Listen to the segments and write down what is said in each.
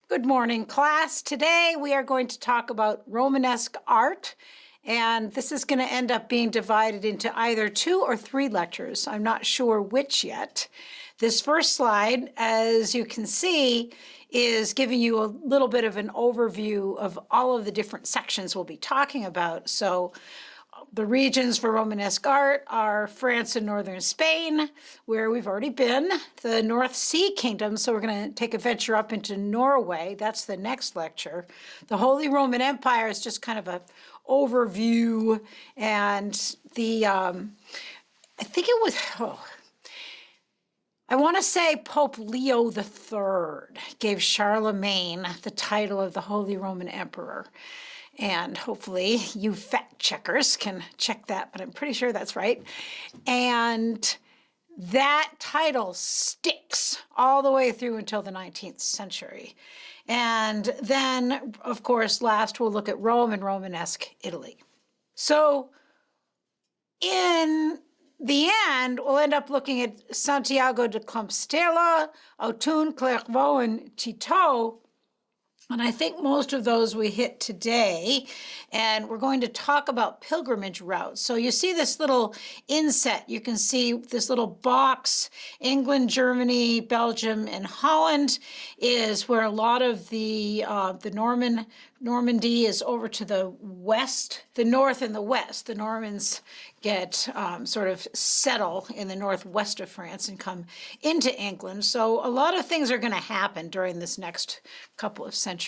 Good morning, class. Today we are going to talk about Romanesque art, and this is going to end up being divided into either 2 or 3 lectures. I'm not sure which yet. This first slide, as you can see, is giving you a little bit of an overview of all of the different sections we'll be talking about. So the regions for Romanesque art are France and northern Spain, where we've already been, the North Sea Kingdom, so we're going to take a venture up into Norway. That's the next lecture. The Holy Roman Empire is just kind of an overview, and I think it was, I want to say Pope Leo III gave Charlemagne the title of the Holy Roman Emperor. And hopefully you fact checkers can check that, but I'm pretty sure that's right. And that title sticks all the way through until the 19th century. And then, of course, last we'll look at Rome and Romanesque Italy. So in the end, we'll end up looking at Santiago de Compostela, Autun, Clairvaux, and Citeaux. And I think most of those we hit today, and we're going to talk about pilgrimage routes. So you see this little inset, you can see this little box, England, Germany, Belgium, and Holland is where a lot of the Normandy is over to the west, the north and the west. The Normans get sort of settle in the northwest of France and come into England. So a lot of things are going to happen during this next couple of centuries.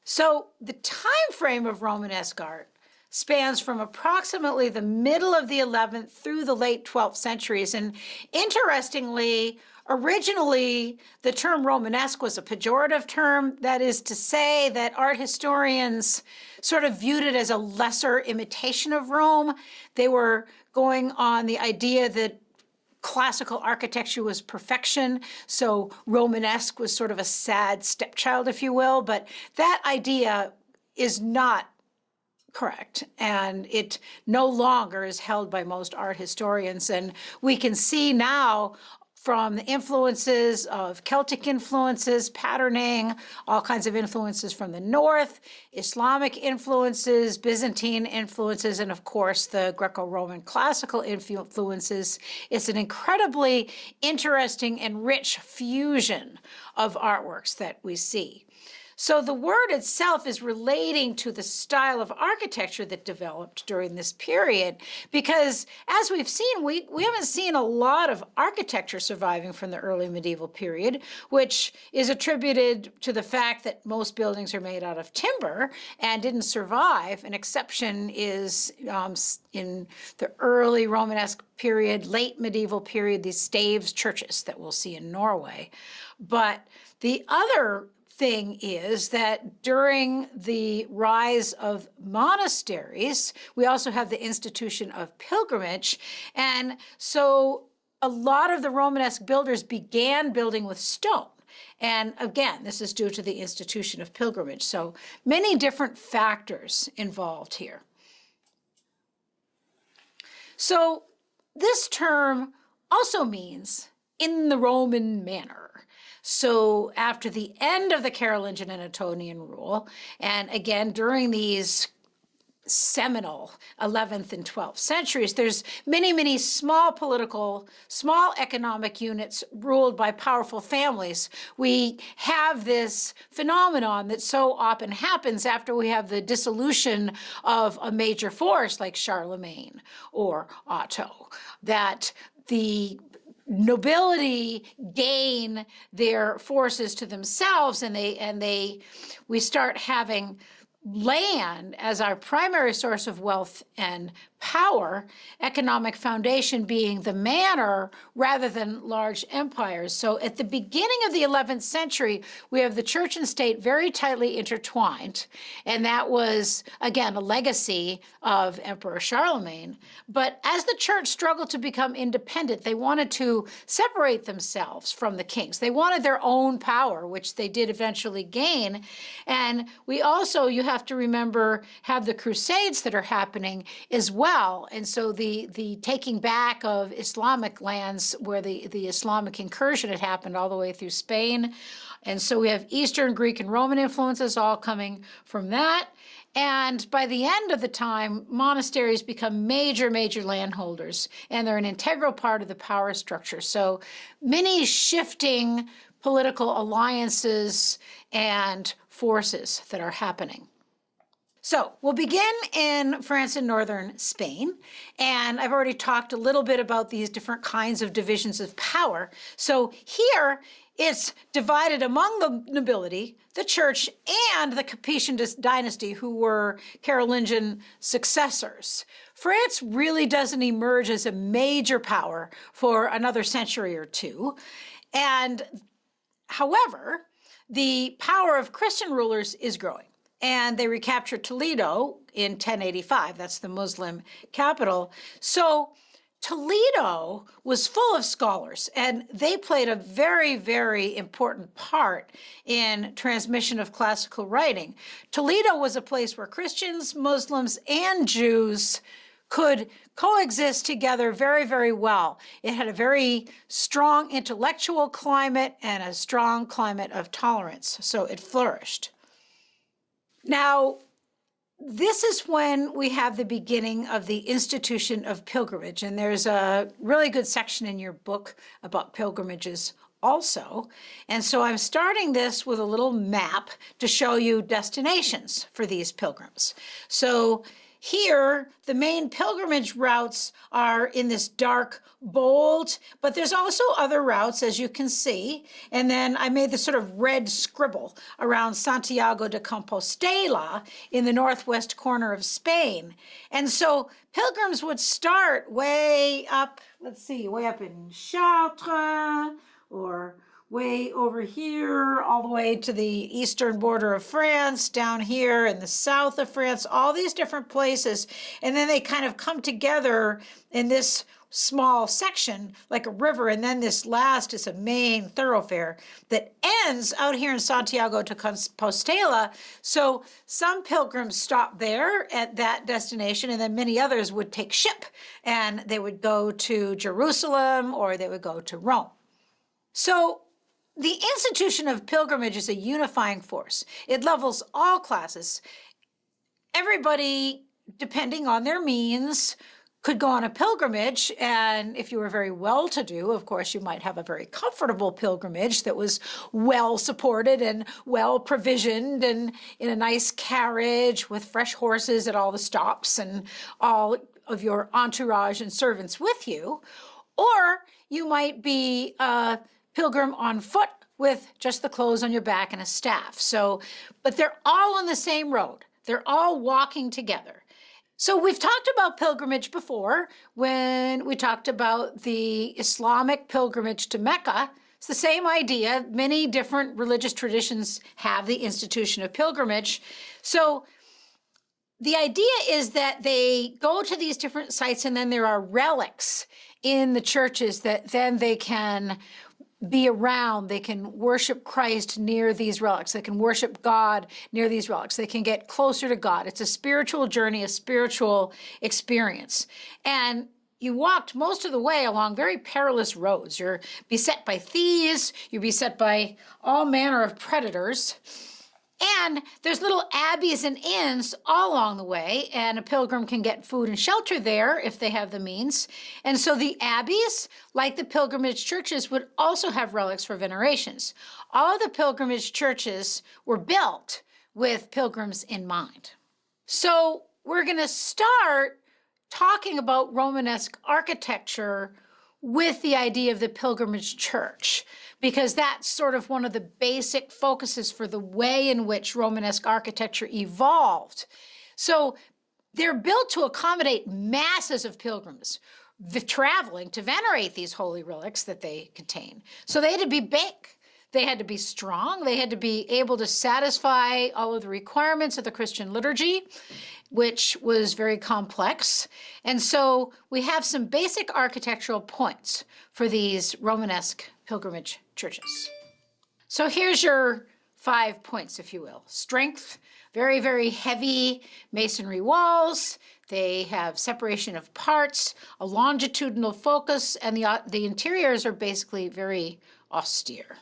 So the time frame of Romanesque art spans from approximately the middle of the 11th through the late 12th centuries. And interestingly, originally, the term Romanesque was a pejorative term. That is to say that art historians sort of viewed it as a lesser imitation of Rome. They were going on the idea that classical architecture was perfection, so Romanesque was sort of a sad stepchild, if you will. But that idea is not correct, and it no longer is held by most art historians. And we can see now from the influences of Celtic influences, patterning, all kinds of influences from the north, Islamic influences, Byzantine influences, and of course the Greco-Roman classical influences. It's an incredibly interesting and rich fusion of artworks that we see. So the word itself is relating to the style of architecture that developed during this period, because as we've seen, we haven't seen a lot of architecture surviving from the early medieval period, which is attributed to the fact that most buildings are made out of timber and didn't survive. An exception is in the early Romanesque period, late medieval period, these staves churches that we'll see in Norway. But the other thing is that during the rise of monasteries, we also have the institution of pilgrimage. And so a lot of the Romanesque builders began building with stone. And again, this is due to the institution of pilgrimage. So many different factors involved here. So this term also means in the Roman manner. So after the end of the Carolingian and Ottonian rule, and again during these seminal 11th and 12th centuries, there's many small economic units ruled by powerful families. We have this phenomenon that so often happens after we have the dissolution of a major force like Charlemagne or Otto, that the nobility gain their forces to themselves, and we start having land as our primary source of wealth and power, economic foundation being the manor rather than large empires. So at the beginning of the 11th century, we have the church and state very tightly intertwined. And that was, again, a legacy of Emperor Charlemagne. But as the church struggled to become independent, they wanted to separate themselves from the kings. They wanted their own power, which they did eventually gain. And we also, you have to remember, have the Crusades that are happening as well. well. And so the taking back of Islamic lands where the Islamic incursion had happened all the way through Spain. And so we have Eastern Greek and Roman influences all coming from that. And by the end of the time, monasteries become major landholders, and they're an integral part of the power structure. So many shifting political alliances and forces that are happening. So we'll begin in France and northern Spain, and I've already talked a little bit about these different kinds of divisions of power. So here it's divided among the nobility, the church, and the Capetian dynasty, who were Carolingian successors. France really doesn't emerge as a major power for another century or two. And however, the power of Christian rulers is growing. And they recapture Toledo in 1085. That's the Muslim capital. So Toledo was full of scholars, and they played a very important part in transmission of classical writing. Toledo was a place where Christians, Muslims, and Jews could coexist together very well. It had a very strong intellectual climate and a strong climate of tolerance, so it flourished. Now, this is when we have the beginning of the institution of pilgrimage, and there's a really good section in your book about pilgrimages also. And so I'm starting this with a little map to show you destinations for these pilgrims. So here, the main pilgrimage routes are in this dark, bold, but there's also other routes, as you can see. And then I made this sort of red scribble around Santiago de Compostela in the northwest corner of Spain. And so pilgrims would start way up, way up in Chartres, or way over here, all the way to the eastern border of France, down here in the south of France, all these different places. And then they kind of come together in this small section like a river. And then this last is a main thoroughfare that ends out here in Santiago de Compostela. So some pilgrims stop there at that destination, and then many others would take ship and they would go to Jerusalem or they would go to Rome. So the institution of pilgrimage is a unifying force. It levels all classes. Everybody, depending on their means, could go on a pilgrimage, and if you were very well-to-do, of course, you might have a very comfortable pilgrimage that was well-supported and well-provisioned and in a nice carriage with fresh horses at all the stops and all of your entourage and servants with you. Or you might be a pilgrim on foot with just the clothes on your back and a staff. But they're all on the same road. They're all walking together. So we've talked about pilgrimage before when we talked about the Islamic pilgrimage to Mecca. It's the same idea. Many different religious traditions have the institution of pilgrimage. So the idea is that they go to these different sites, and then there are relics in the churches that then they can be around. They can worship Christ near these relics. They can worship God near these relics. They can get closer to God. It's a spiritual journey, a spiritual experience. And you walked most of the way along very perilous roads. You're beset by thieves. You're beset by all manner of predators. And there's little abbeys and inns all along the way, and a pilgrim can get food and shelter there if they have the means. And so the abbeys, like the pilgrimage churches, would also have relics for venerations. All of the pilgrimage churches were built with pilgrims in mind. So we're going to start talking about Romanesque architecture with the idea of the pilgrimage church, because that's sort of one of the basic focuses for the way in which Romanesque architecture evolved. So they're built to accommodate masses of pilgrims traveling to venerate these holy relics that they contain. So they had to be big. They had to be strong. They had to be able to satisfy all of the requirements of the Christian liturgy, which was very complex. And so we have some basic architectural points for these Romanesque pilgrimage churches. So here's your 5 points, if you will. Strength, very, very heavy masonry walls. They have separation of parts, a longitudinal focus, and the interiors are basically very austere.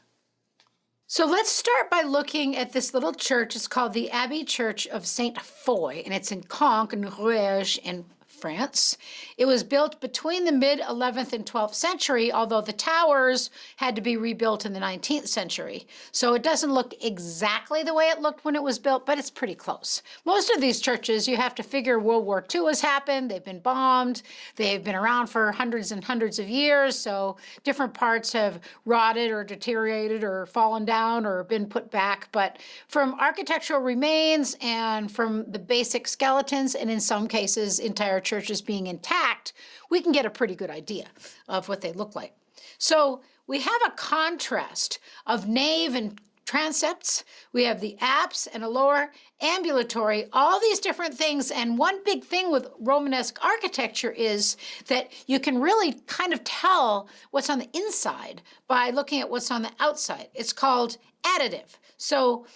So let's start by looking at this little church. It's called the Abbey Church of Sainte-Foy, and it's in Conques in Rouerge in France. It was built between the mid-11th and 12th century, although the towers had to be rebuilt in the 19th century. So it doesn't look exactly the way it looked when it was built, but it's pretty close. Most of these churches, you have to figure World War II has happened, they've been bombed, they've been around for hundreds and hundreds of years, so different parts have rotted or deteriorated or fallen down or been put back. But from architectural remains and from the basic skeletons, and in some cases entire churches being intact, we can get a pretty good idea of what they look like. So we have a contrast of nave and transepts. We have the apse and a lower ambulatory, all these different things. And one big thing with Romanesque architecture is that you can really kind of tell what's on the inside by looking at what's on the outside. It's called additive. So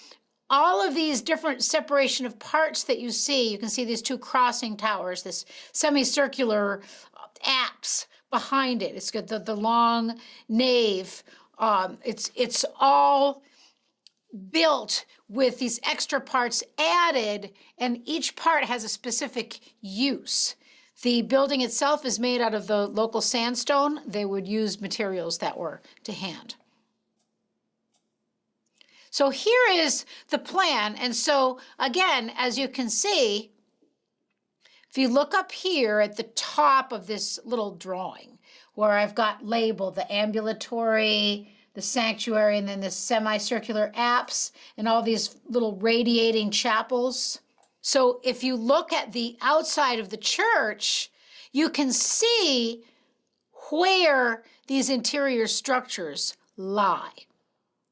all of these different separation of parts that you can see these two crossing towers, this semicircular apse behind it. It's got the long nave. It's all built with these extra parts added, and each part has a specific use. The building itself is made out of the local sandstone. They would use materials that were to hand. So here is the plan. And so again, as you can see, if you look up here at the top of this little drawing where I've got labeled the ambulatory, the sanctuary, and then the semicircular apse and all these little radiating chapels. So if you look at the outside of the church, you can see where these interior structures lie.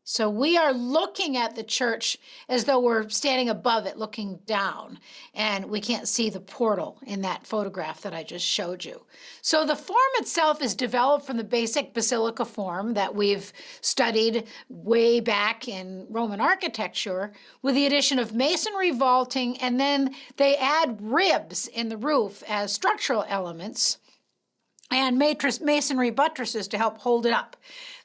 So we are looking at the church as though we're standing above it, looking down, and we can't see the portal in that photograph that I just showed you. So the form itself is developed from the basic basilica form that we've studied way back in Roman architecture, with the addition of masonry vaulting, and then they add ribs in the roof as structural elements and masonry buttresses to help hold it up.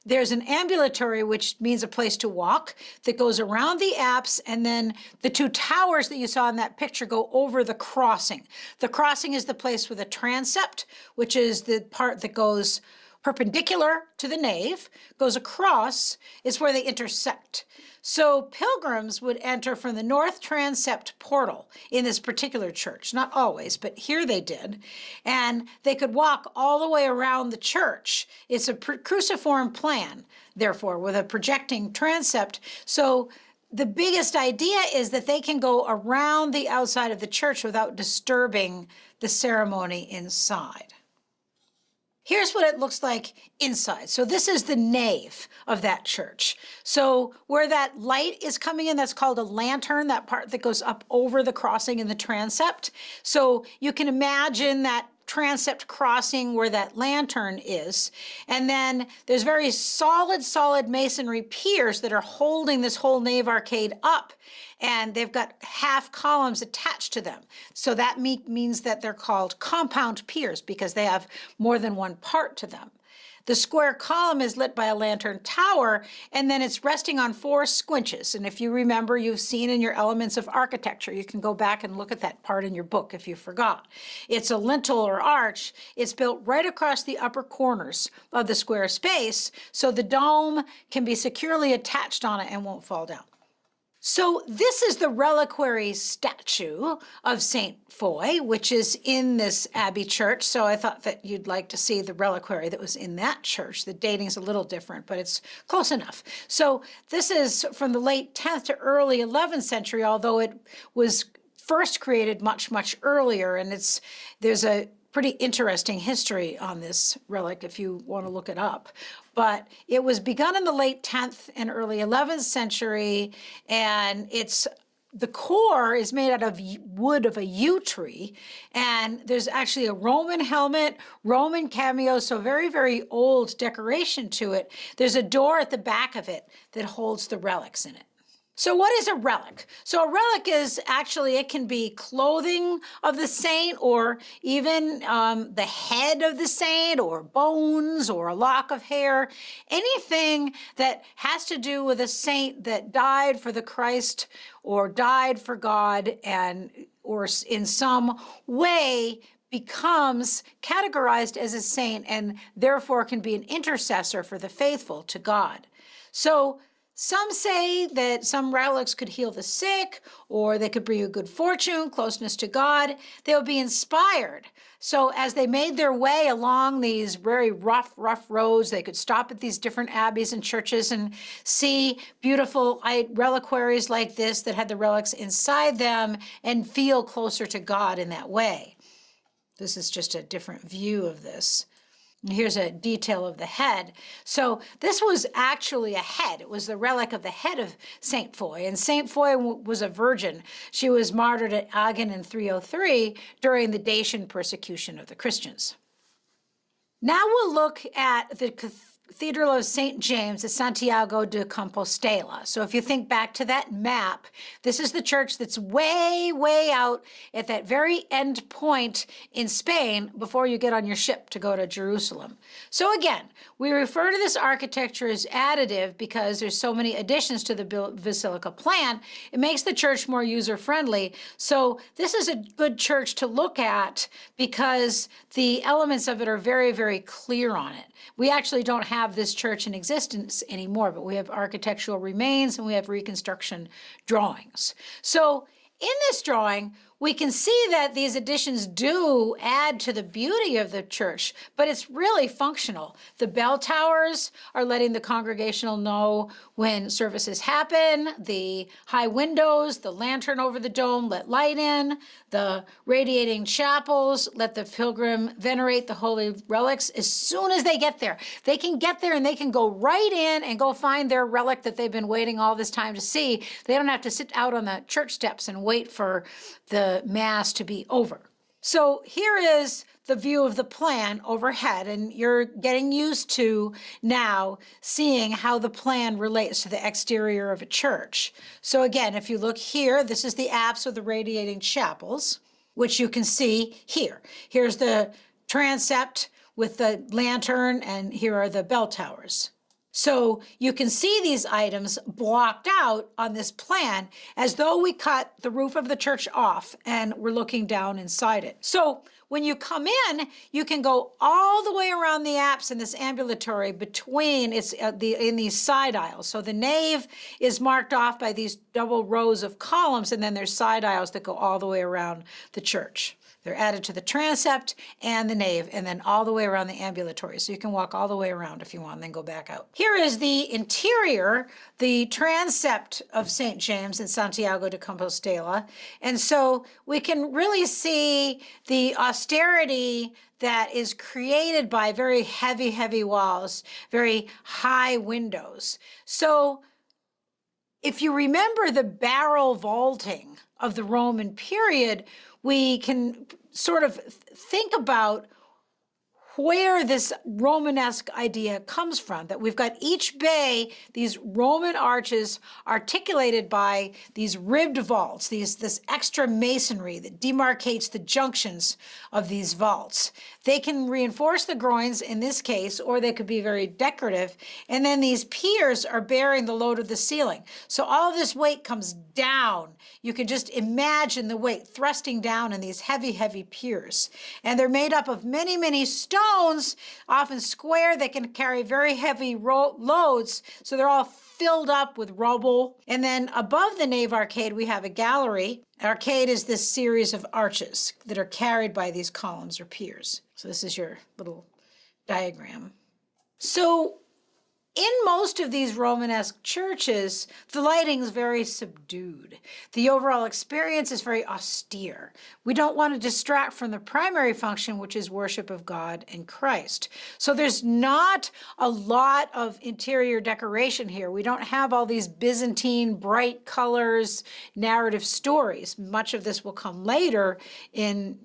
There's an ambulatory, which means a place to walk, that goes around the apse, and then the two towers that you saw in that picture go over the crossing. The crossing is the place with a transept, which is the part that goes perpendicular to the nave, goes across, is where they intersect. So pilgrims would enter from the north transept portal in this particular church, not always, but here they did, and they could walk all the way around the church. It's a cruciform plan, therefore, with a projecting transept. So the biggest idea is that they can go around the outside of the church without disturbing the ceremony inside. Here's what it looks like inside. So this is the nave of that church. So where that light is coming in, that's called a lantern, that part that goes up over the crossing in the transept. So you can imagine that transept crossing where that lantern is. And then there's very solid masonry piers that are holding this whole nave arcade up. And they've got half columns attached to them. So that means that they're called compound piers because they have more than one part to them. The square column is lit by a lantern tower, and then it's resting on 4 squinches. And if you remember, you've seen in your Elements of Architecture, you can go back and look at that part in your book if you forgot. It's a lintel or arch. It's built right across the upper corners of the square space, so the dome can be securely attached on it and won't fall down. So this is the reliquary statue of Sainte-Foy, which is in this Abbey church. So I thought that you'd like to see the reliquary that was in that church. The dating's a little different, but it's close enough. So this is from the late 10th to early 11th century, although it was first created much earlier. And there's a pretty interesting history on this relic if you want to look it up. But it was begun in the late 10th and early 11th century, and the core is made out of wood of a yew tree, and there's actually a Roman helmet, Roman cameo, so very old decoration to it. There's a door at the back of it that holds the relics in it. So what is a relic? So a relic is actually, it can be clothing of the saint, or even the head of the saint, or bones, or a lock of hair, anything that has to do with a saint that died for the Christ or died for God, and or in some way becomes categorized as a saint and therefore can be an intercessor for the faithful to God. So some say that some relics could heal the sick, or they could bring you good fortune, closeness to God. They'll be inspired. So as they made their way along these very rough roads, they could stop at these different abbeys and churches and see beautiful reliquaries like this that had the relics inside them and feel closer to God in that way. This is just a different view of this. And here's a detail of the head. So this was actually a head. It was the relic of the head of Sainte-Foy. And Sainte-Foy was a virgin. She was martyred at Agen in 303 during the Dacian persecution of the Christians. Now we'll look at the Cathedral of St. James at Santiago de Compostela. So if you think back to that map, this is the church that's way, way out at that very end point in Spain before you get on your ship to go to Jerusalem. So again, we refer to this architecture as additive because there's so many additions to the basilica plan. It makes the church more user-friendly. So this is a good church to look at because the elements of it are very, very clear on it. We actually don't have this church in existence anymore, but we have architectural remains and we have Reconstruction drawings. So in this drawing, we can see that these additions do add to the beauty of the church, but it's really functional. The bell towers are letting the congregational know when services happen. The high windows, the lantern over the dome let light in. The radiating chapels let the pilgrim venerate the holy relics as soon as they get there. They can get there and they can go right in and go find their relic that they've been waiting all this time to see. They don't have to sit out on the church steps and wait for the Mass to be over. So here is the view of the plan overhead, and you're getting used to now seeing how the plan relates to the exterior of a church. So again, if you look here, this is the apse of the radiating chapels, which you can see here. Here's the transept with the lantern, and here are the bell towers. So you can see these items blocked out on this plan as though we cut the roof of the church off and we're looking down inside it. So when you come in, you can go all the way around the apse in this ambulatory between in these side aisles. So the nave is marked off by these double rows of columns, and then there's side aisles that go all the way around the church. They're added to the transept and the nave, and then all the way around the ambulatory. So you can walk all the way around if you want, and then go back out. Here is the interior, the transept of St. James in Santiago de Compostela. And so we can really see the austerity that is created by very heavy, heavy walls, very high windows. So if you remember the barrel vaulting of the Roman period, we can sort of think about where this Romanesque idea comes from, that we've got each bay, these Roman arches articulated by these ribbed vaults, this extra masonry that demarcates the junctions of these vaults. They can reinforce the groins in this case, or they could be very decorative. And then these piers are bearing the load of the ceiling. So all of this weight comes down. You can just imagine the weight thrusting down in these heavy, heavy piers. And they're made up of many, many stones, often square. They can carry very heavy loads. So they're all filled up with rubble. And then above the nave arcade, we have a gallery. Arcade is this series of arches that are carried by these columns or piers. So this is your little diagram. So in most of these Romanesque churches, the lighting is very subdued. The overall experience is very austere. We don't want to distract from the primary function, which is worship of God and Christ. So there's not a lot of interior decoration here. We don't have all these Byzantine bright colors, narrative stories. Much of this will come later in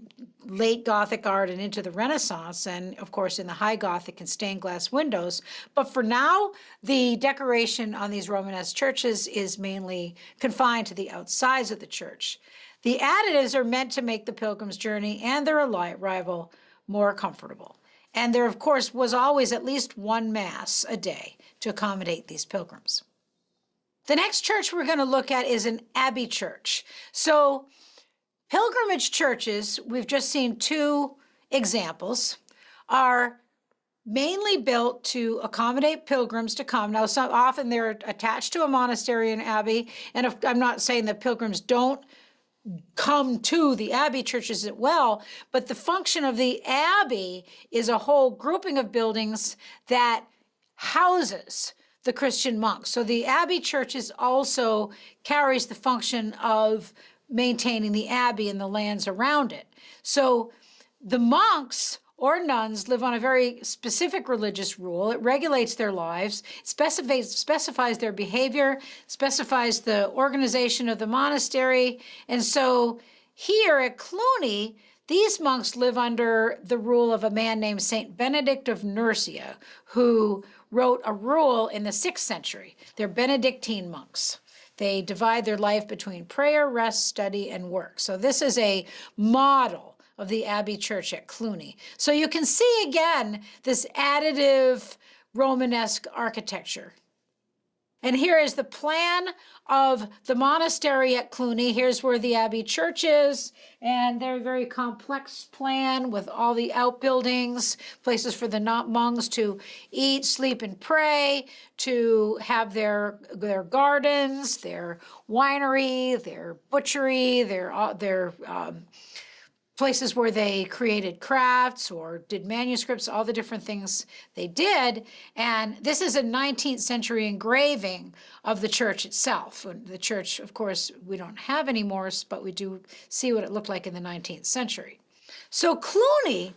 late Gothic art and into the Renaissance, and of course in the high Gothic and stained glass windows. But for now, the decoration on these Romanesque churches is mainly confined to the outsides of the church. The additives are meant to make the pilgrim's journey and their arrival more comfortable. And there, of course, was always at least one Mass a day to accommodate these pilgrims. The next church we're going to look at is an abbey church. So pilgrimage churches, we've just seen two examples, are mainly built to accommodate pilgrims to come. Now, often they're attached to a monastery and abbey, and I'm not saying that pilgrims don't come to the abbey churches as well, but the function of the abbey is a whole grouping of buildings that houses the Christian monks. So the abbey churches also carries the function of maintaining the abbey and the lands around it. So the monks or nuns live on a very specific religious rule. It regulates their lives, specifies their behavior, specifies the organization of the monastery. And so here at Cluny, these monks live under the rule of a man named Saint Benedict of Nursia, who wrote a rule in the 6th century. They're Benedictine monks. They divide their life between prayer, rest, study, and work. So this is a model of the Abbey Church at Cluny. So you can see again this additive Romanesque architecture. And here is the plan of the monastery at Cluny. Here's where the Abbey Church is, and they're a very complex plan with all the outbuildings, places for the monks to eat, sleep, and pray, to have their gardens, their winery, their butchery, their places where they created crafts or did manuscripts, all the different things they did. And this is a 19th century engraving of the church itself. The church, of course, we don't have anymore, but we do see what it looked like in the 19th century. So Cluny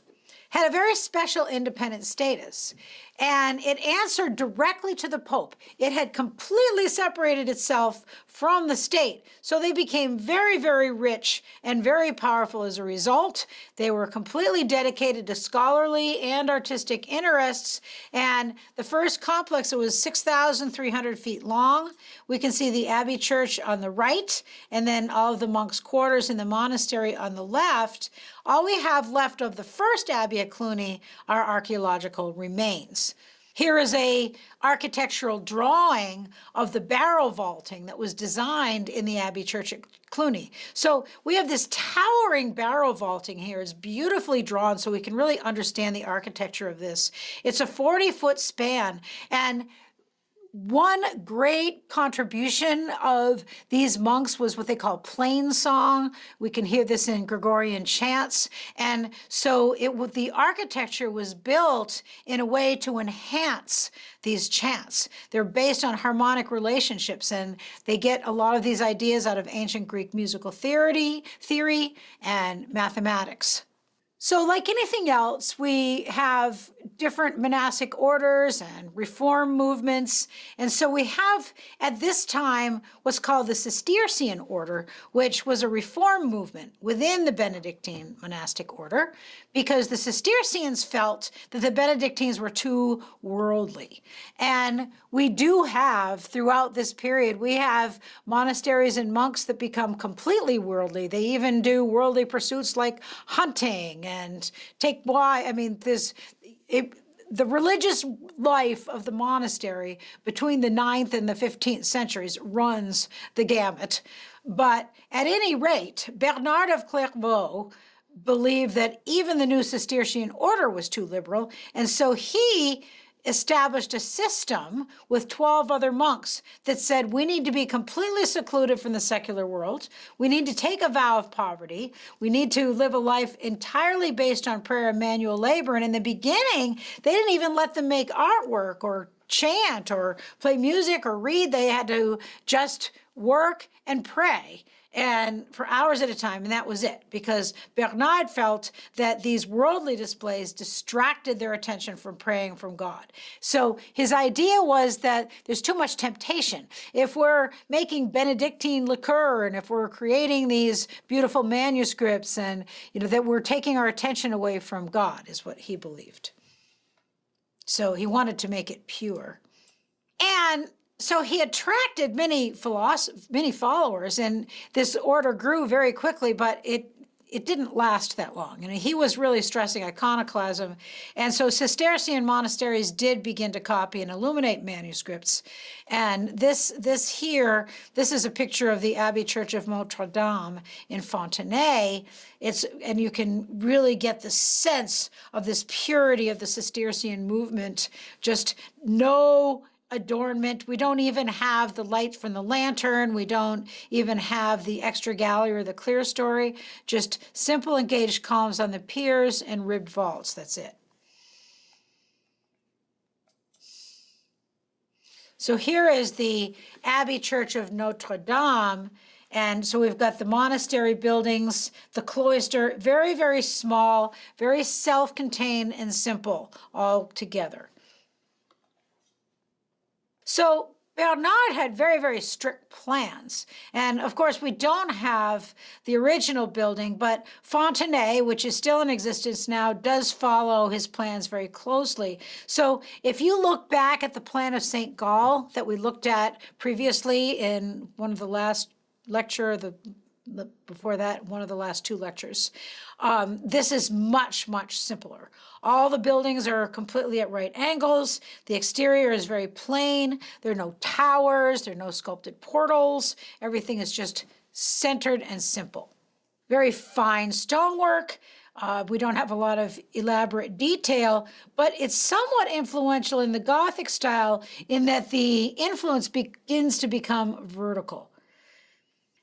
had a very special independent status, and it answered directly to the Pope. It had completely separated itself from the state. So they became very, very rich and very powerful as a result. They were completely dedicated to scholarly and artistic interests. And the first complex, it was 6,300 feet long. We can see the Abbey Church on the right, and then all of the monks' quarters in the monastery on the left. All we have left of the first abbey at Cluny are archaeological remains. Here is a architectural drawing of the barrel vaulting that was designed in the Abbey Church at Cluny. So we have this towering barrel vaulting here. It's beautifully drawn so we can really understand the architecture of this. It's a 40-foot span, and one great contribution of these monks was what they call plain song. We can hear this in Gregorian chants. And so the architecture was built in a way to enhance these chants. They're based on harmonic relationships, and they get a lot of these ideas out of ancient Greek musical theory and mathematics. So like anything else, we have different monastic orders and reform movements. And so we have at this time what's called the Cistercian order, which was a reform movement within the Benedictine monastic order, because the Cistercians felt that the Benedictines were too worldly. And we do have, throughout this period, we have monasteries and monks that become completely worldly. They even do worldly pursuits like hunting and take wine. I mean, the religious life of the monastery between the 9th and the 15th centuries runs the gamut. But at any rate, Bernard of Clairvaux believed that even the new Cistercian order was too liberal, and so he established a system with 12 other monks that said we need to be completely secluded from the secular world. We need to take a vow of poverty. We need to live a life entirely based on prayer and manual labor. And in the beginning, they didn't even let them make artwork or chant or play music or read. They had to just work and pray, and for hours at a time, and that was it, because Bernard felt that these worldly displays distracted their attention from praying from God. So his idea was that there's too much temptation. If we're making Benedictine liqueur, and if we're creating these beautiful manuscripts, and that we're taking our attention away from God, is what he believed. So he wanted to make it pure. And so he attracted many followers, and this order grew very quickly, but it didn't last that long. And he was really stressing iconoclasm. And so Cistercian monasteries did begin to copy and illuminate manuscripts. And this is a picture of the Abbey Church of Notre Dame in Fontenay. And you can really get the sense of this purity of the Cistercian movement, just no adornment. We don't even have the light from the lantern. We don't even have the extra gallery or the clear story. Just simple engaged columns on the piers and ribbed vaults. That's it. So here is the Abbey Church of Notre Dame. And so we've got the monastery buildings, the cloister, very, very small, very self-contained and simple all together. So Bernard had very, very strict plans. And of course, we don't have the original building, but Fontenay, which is still in existence now, does follow his plans very closely. So if you look back at the plan of St. Gall that we looked at previously in one of the last lecture, before that, one of the last two lectures, this is much, much simpler. All the buildings are completely at right angles. The exterior is very plain. There are no towers. There are no sculpted portals. Everything is just centered and simple. Very fine stonework. We don't have a lot of elaborate detail, but it's somewhat influential in the Gothic style in that the influence begins to become vertical.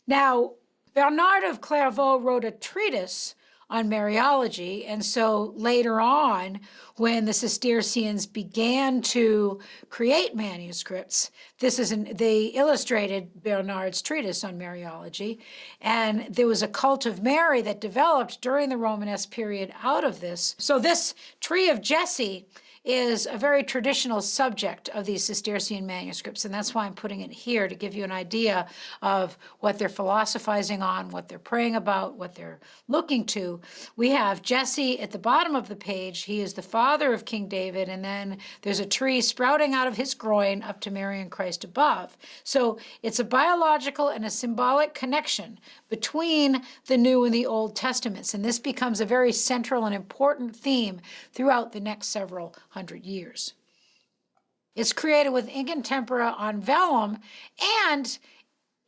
Now, Bernard of Clairvaux wrote a treatise on Mariology, and so later on, when the Cistercians began to create manuscripts, they illustrated Bernard's treatise on Mariology, and there was a cult of Mary that developed during the Romanesque period out of this. So this tree of Jesse is a very traditional subject of these Cistercian manuscripts, and that's why I'm putting it here, to give you an idea of what they're philosophizing on, what they're praying about, what they're looking to. We have Jesse at the bottom of the page. He is the father of King David, and then there's a tree sprouting out of his groin up to Mary and Christ above. So it's a biological and a symbolic connection between the New and the Old Testaments, and this becomes a very central and important theme throughout the next several hundred years. It's created with ink and tempera on vellum, and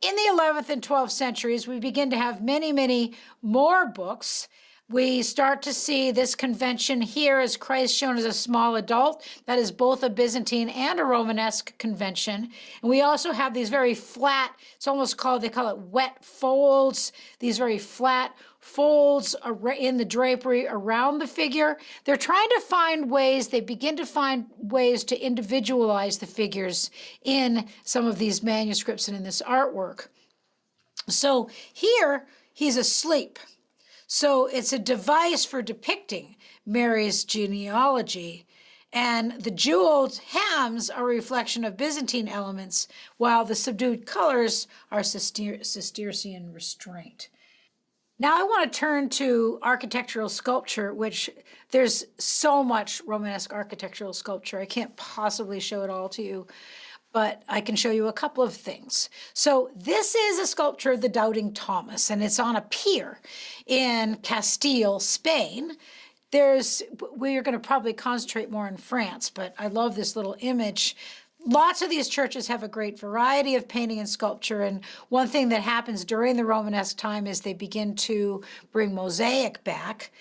in the 11th and 12th centuries, we begin to have many, many more books. We start to see this convention here as Christ shown as a small adult. That is both a Byzantine and a Romanesque convention. And we also have these very flat, it's almost called, they call it wet folds, these very flat folds in the drapery around the figure. They're trying to find ways, they begin to find ways to individualize the figures in some of these manuscripts and in this artwork. So here, he's asleep. So it's a device for depicting Mary's genealogy, and the jeweled hems are a reflection of Byzantine elements, while the subdued colors are Cistercian restraint. Now I want to turn to architectural sculpture, which there's so much Romanesque architectural sculpture. I can't possibly show it all to you, but I can show you a couple of things. So this is a sculpture of the Doubting Thomas, and it's on a pier in Castile, Spain. We are going to probably concentrate more in France, but I love this little image. Lots of these churches have a great variety of painting and sculpture, and one thing that happens during the Romanesque time is they begin to bring mosaic back.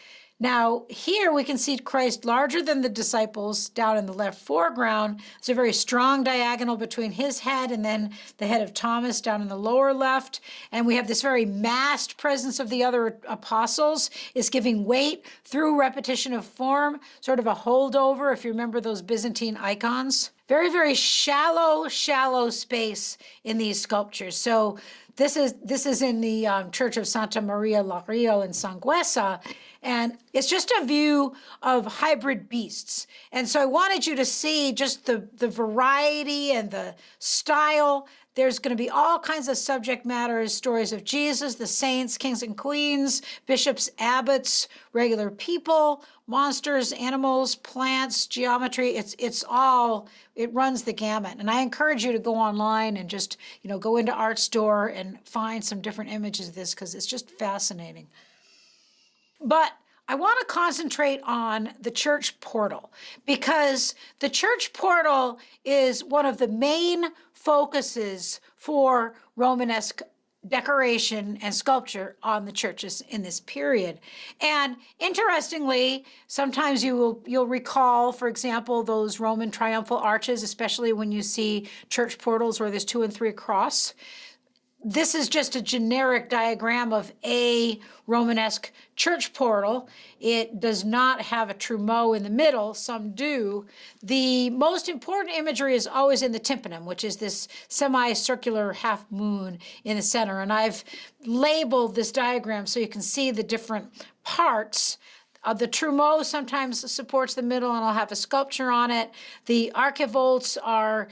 Now, here we can see Christ larger than the disciples down in the left foreground. It's a very strong diagonal between his head and then the head of Thomas down in the lower left. And we have this very massed presence of the other apostles. It's giving weight through repetition of form, sort of a holdover, if you remember those Byzantine icons. Very, very shallow space in these sculptures. So this is in the Church of Santa Maria la Rio in Sangüesa, and it's just a view of hybrid beasts. And so I wanted you to see just the variety and the style. There's going to be all kinds of subject matters, stories of Jesus, the saints, kings and queens, bishops, abbots, regular people, monsters, animals, plants, geometry. It runs the gamut. And I encourage you to go online and just, go into Art Store and find some different images of this because it's just fascinating. But I want to concentrate on the church portal because the church portal is one of the main focuses for Romanesque decoration and sculpture on the churches in this period. And interestingly, sometimes you'll recall, for example, those Roman triumphal arches, especially when you see church portals where there's 2 and 3 across. This is just a generic diagram of a Romanesque church portal. It does not have a trumeau in the middle. Some do. The most important imagery is always in the tympanum, which is this semicircular half moon in the center. And I've labeled this diagram so you can see the different parts. The trumeau sometimes supports the middle, and I'll have a sculpture on it. The archivolts are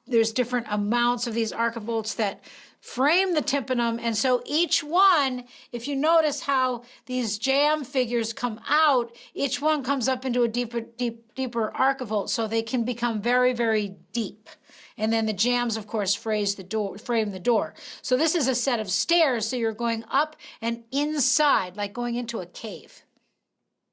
there's different amounts of these archivolts that frame the tympanum. And so each one, if you notice how these jam figures come out, each one comes up into a deeper archivolt, so they can become very, very deep. And then the jams, of course, frame the door. So this is a set of stairs, so you're going up and inside, like going into a cave.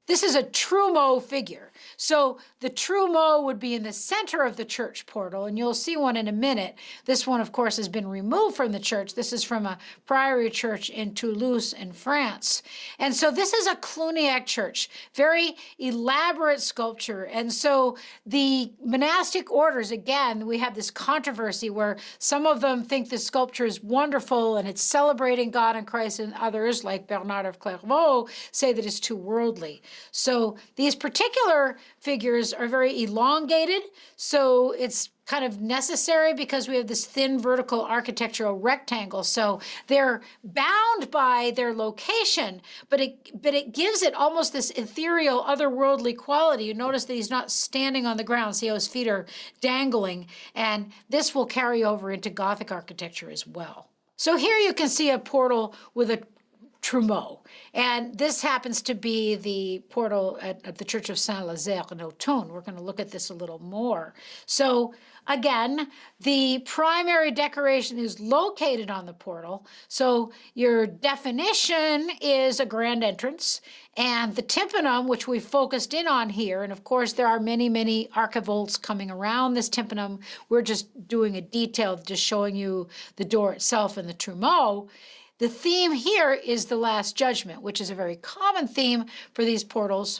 This is a trumeau figure. So the trumeau would be in the center of the church portal, and you'll see one in a minute. This one, of course, has been removed from the church. This is from a priory church in Toulouse in France. And so this is a Cluniac church, very elaborate sculpture. And so the monastic orders, again, we have this controversy where some of them think the sculpture is wonderful and it's celebrating God and Christ, and others, like Bernard of Clairvaux, say that it's too worldly. So these particular figures are very elongated, so it's kind of necessary because we have this thin vertical architectural rectangle. So they're bound by their location, but it gives it almost this ethereal, otherworldly quality. You notice that he's not standing on the ground. See how his feet are dangling, and this will carry over into Gothic architecture as well. So here you can see a portal with a trumeau, and this happens to be the portal at the Church of Saint-Lazare in Autun. We're going to look at this a little more. So again, the primary decoration is located on the portal. So your definition is a grand entrance, and the tympanum, which we focused in on here, and of course there are many, many archivolts coming around this tympanum. We're just doing a detail, just showing you the door itself and the trumeau. The theme here is the Last Judgment, which is a very common theme for these portals.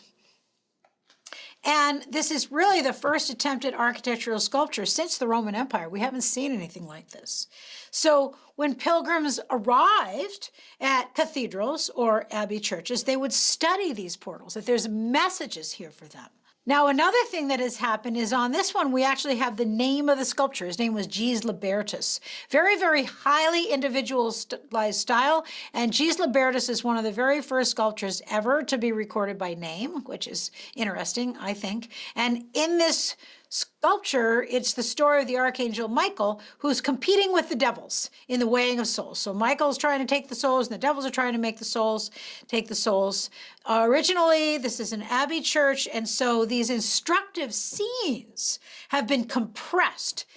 And this is really the first attempt at architectural sculpture since the Roman Empire. We haven't seen anything like this. So when pilgrims arrived at cathedrals or abbey churches, they would study these portals, if there's messages here for them. Now, another thing that has happened is on this one, we actually have the name of the sculptor. His name was Gilles Libertus. Very, very highly individualized style. And Gilles Libertus is one of the very first sculptors ever to be recorded by name, which is interesting, I think. And in this sculpture, it's the story of the Archangel Michael, who's competing with the devils in the weighing of souls. So Michael's trying to take the souls, and the devils are trying to take the souls. Originally, this is an abbey church, and so these instructive scenes have been compressed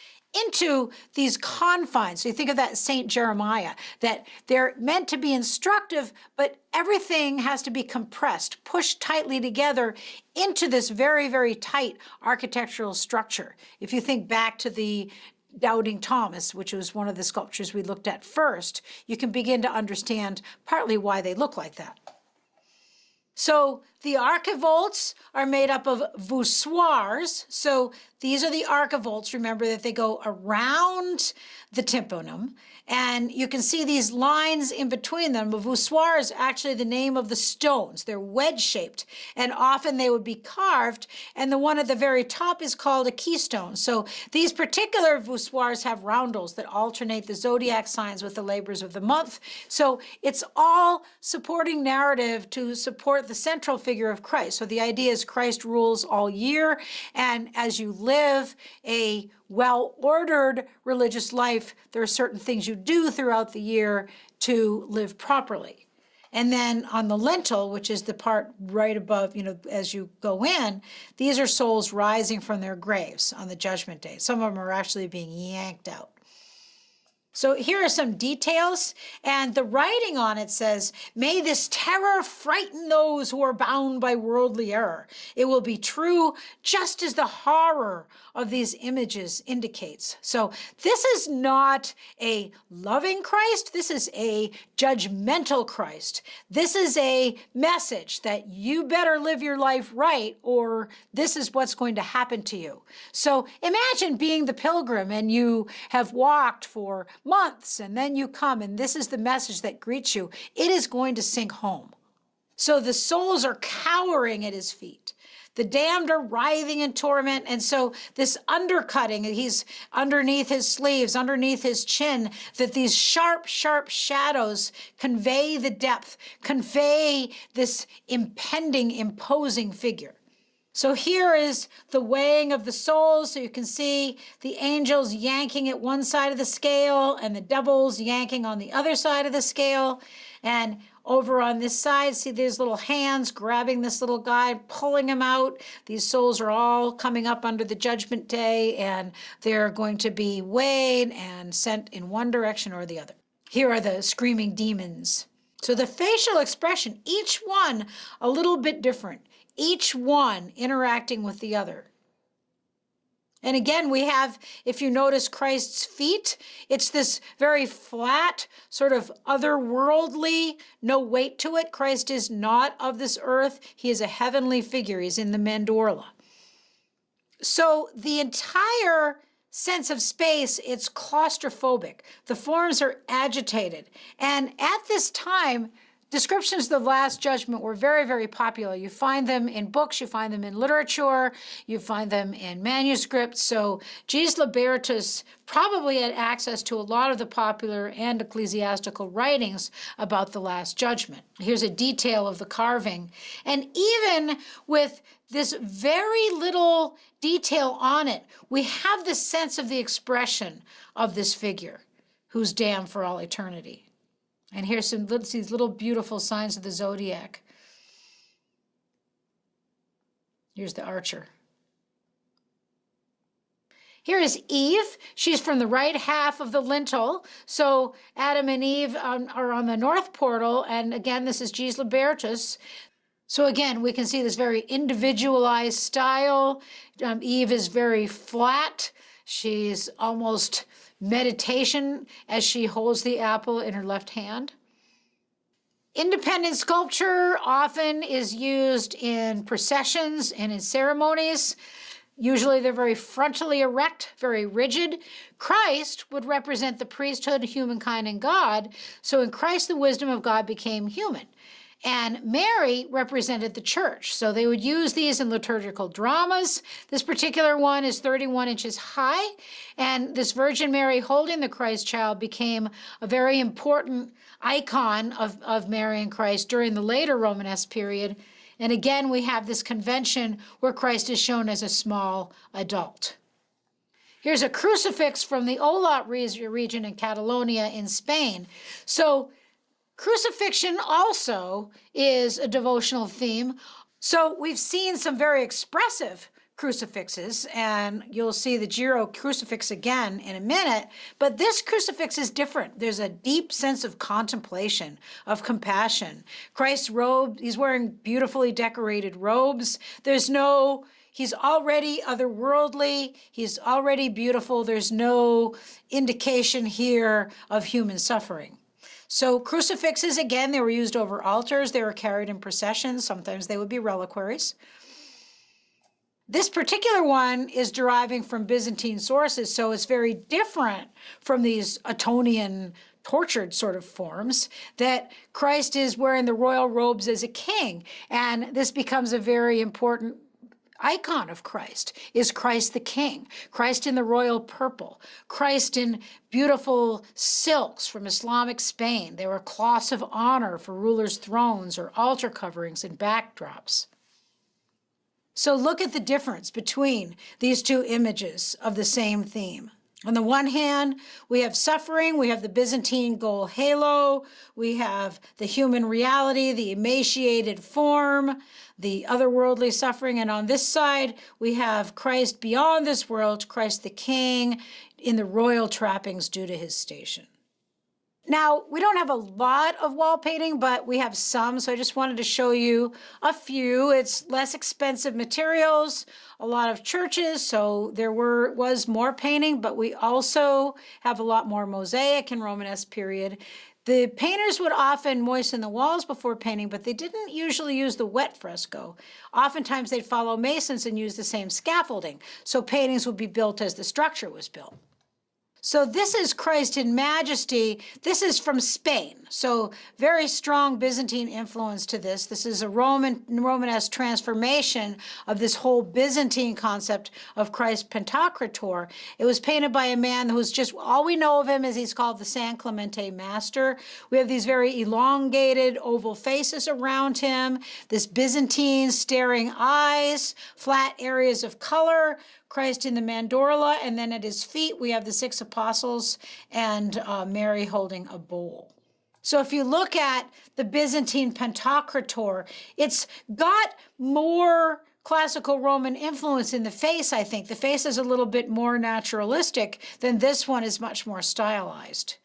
into these confines. So you think of that Saint Jeremiah, that they're meant to be instructive, but everything has to be compressed, pushed tightly together into this very, very tight architectural structure. If you think back to the Doubting Thomas, which was one of the sculptures we looked at first, you can begin to understand partly why they look like that. So the archivolts are made up of voussoirs. So these are the archivolts. Remember that they go around the tympanum. And you can see these lines in between them. A voussoir is actually the name of the stones. They're wedge-shaped, and often they would be carved, and the one at the very top is called a keystone. So these particular voussoirs have roundels that alternate the zodiac signs with the labors of the month. So it's all supporting narrative to support the central figure of Christ. So the idea is Christ rules all year, and as you live a well-ordered religious life, there are certain things you do throughout the year to live properly. And then on the lintel, which is the part right above, as you go in, these are souls rising from their graves on the Judgment Day. Some of them are actually being yanked out. So here are some details, and the writing on it says, "May this terror frighten those who are bound by worldly error. It will be true just as the horror of these images indicates." So this is not a loving Christ. This is a judgmental Christ. This is a message that you better live your life right, or this is what's going to happen to you. So imagine being the pilgrim, and you have walked for months, and then you come, and this is the message that greets you. It is going to sink home. So the souls are cowering at his feet. The damned are writhing in torment, and so this undercutting, he's underneath his sleeves, underneath his chin, that these sharp, sharp shadows convey the depth, convey this impending, imposing figure. So here is the weighing of the souls. So you can see the angels yanking at one side of the scale and the devils yanking on the other side of the scale. And over on this side, see these little hands grabbing this little guy, pulling him out. These souls are all coming up under the Judgment Day, and they're going to be weighed and sent in one direction or the other. Here are the screaming demons. So the facial expression, each one a little bit different. Each one interacting with the other. And again, we have, if you notice Christ's feet, it's this very flat, sort of otherworldly, no weight to it. Christ is not of this earth. He is a heavenly figure. He's in the mandorla. So the entire sense of space, it's claustrophobic. The forms are agitated. And at this time, descriptions of the Last Judgment were very, very popular. You find them in books, you find them in literature, you find them in manuscripts. So Gilles Libertus probably had access to a lot of the popular and ecclesiastical writings about the Last Judgment. Here's a detail of the carving. And even with this very little detail on it, we have the sense of the expression of this figure who's damned for all eternity. And here's these little beautiful signs of the zodiac. Here's the archer. Here is Eve. She's from the right half of the lintel. So Adam and Eve are on the north portal. And again, this is Gilles Libertus. So again, we can see this very individualized style. Eve is very flat. She's almost meditation as she holds the apple in her left hand. Independent sculpture often is used in processions and in ceremonies. Usually they're very frontally erect, very rigid. Christ would represent the priesthood, humankind, and God. So in Christ, the wisdom of God became human. And Mary represented the church. So they would use these in liturgical dramas. This particular one is 31 inches high. And this Virgin Mary holding the Christ child became a very important icon of Mary and Christ during the later Romanesque period. And again, we have this convention where Christ is shown as a small adult. Here's a crucifix from the Olat region in Catalonia in Spain. So crucifixion also is a devotional theme. So we've seen some very expressive crucifixes, and you'll see the Giro crucifix again in a minute, but this crucifix is different. There's a deep sense of contemplation, of compassion. Christ's robe, he's wearing beautifully decorated robes. He's already otherworldly. He's already beautiful. There's no indication here of human suffering. So crucifixes, again, they were used over altars. They were carried in processions. Sometimes they would be reliquaries. This particular one is deriving from Byzantine sources, so it's very different from these Etonian tortured sort of forms, that Christ is wearing the royal robes as a king. And this becomes a very important icon of Christ. Is Christ the king? Christ in the royal purple. Christ in beautiful silks from Islamic Spain. There were cloths of honor for rulers' thrones or altar coverings and backdrops. So look at the difference between these two images of the same theme. On the one hand, we have suffering, we have the Byzantine gold halo, we have the human reality, the emaciated form, the otherworldly suffering, and on this side, we have Christ beyond this world, Christ the King, in the royal trappings due to his station. Now, we don't have a lot of wall painting, but we have some, so I just wanted to show you a few. It's less expensive materials, a lot of churches, so there was more painting, but we also have a lot more mosaic in Romanesque period. The painters would often moisten the walls before painting, but they didn't usually use the wet fresco. Oftentimes they'd follow masons and use the same scaffolding, so paintings would be built as the structure was built. So this is Christ in Majesty. This is from Spain. So very strong Byzantine influence to this. This is a Romanesque transformation of this whole Byzantine concept of Christ Pantokrator. It was painted by a man who's just, all we know of him is he's called the San Clemente Master. We have these very elongated oval faces around him, this Byzantine staring eyes, flat areas of color, Christ in the mandorla, and then at his feet we have the 6 apostles and Mary holding a bowl. So if you look at the Byzantine Pantokrator, it's got more classical Roman influence in the face, I think. The face is a little bit more naturalistic than this one is much more stylized.